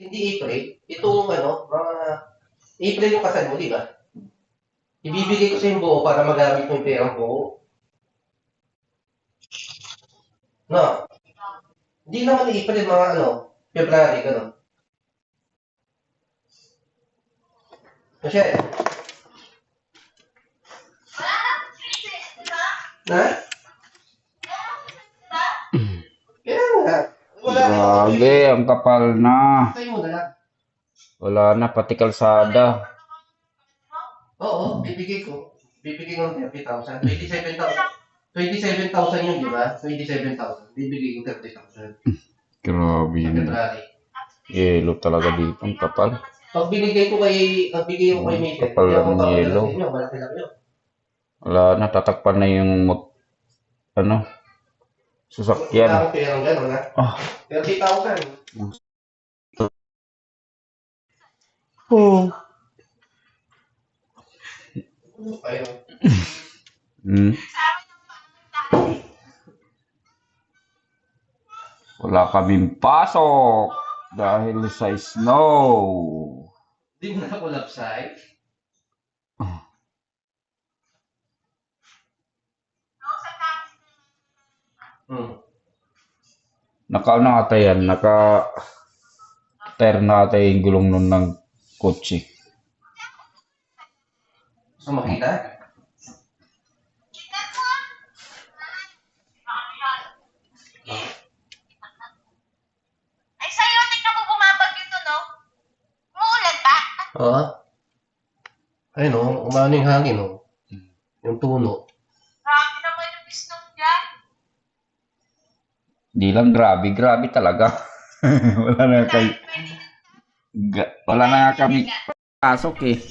Hindi April. Itong ano, mga April yung kasal mo, di ba? Ibibigay ko sa yung buo para magamit mo yung perang buo. No? Hindi naman April, mga ano, February, gano'n. Kasi, na? Kaya nga. Wala rin ako. Grabe, ang kapal na. Tayo mo na lang. Wala na, pati kalsada. Oo, bibigay ko. Bibigay ko ng 30,000. 27,000. 27,000 yun, di ba? 27,000. Bibigay ko 30,000. Grabe Sa yun. February. Yelo talaga dito, ang kapal. Pag binigay ko kay Mason, Kapal hindi ako ng papadala yelo. sa inyo. Malaki-laki yun. Wala na, tatakpan na yung ano, Wala sasakyan. akong perang gano'n, ha? Ah. 30,000. Oh. Ayun. Hmm. Wala kaming pasok dahil sa snow. Di mo na ako lapsay. Naka ano ata yan, naka-tire na ata yung gulong nun ng kotse. Gusto makita? Ay, sa'yo, tingnan mo bumabagyo to, no? Umuulan ba? Oo. Ayun o, umano yung hangin o. Yung tuno. Grabe naman yung snow dyan. Di lang grabe, grabe talaga. Wala na kay wala na nga kami pasok eh.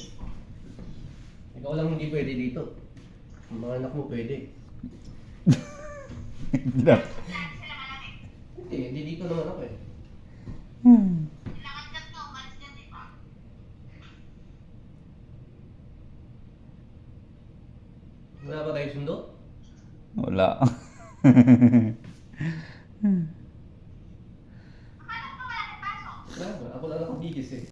Ikaw lang hindi pwede dito. Yung mga anak mo pwede. Hindi dito naman ako eh. Kailangan ka to, umalis dyan, di ba? Wala ba tayo sundo? Wala. Wala. Ako lang nakabigis eh.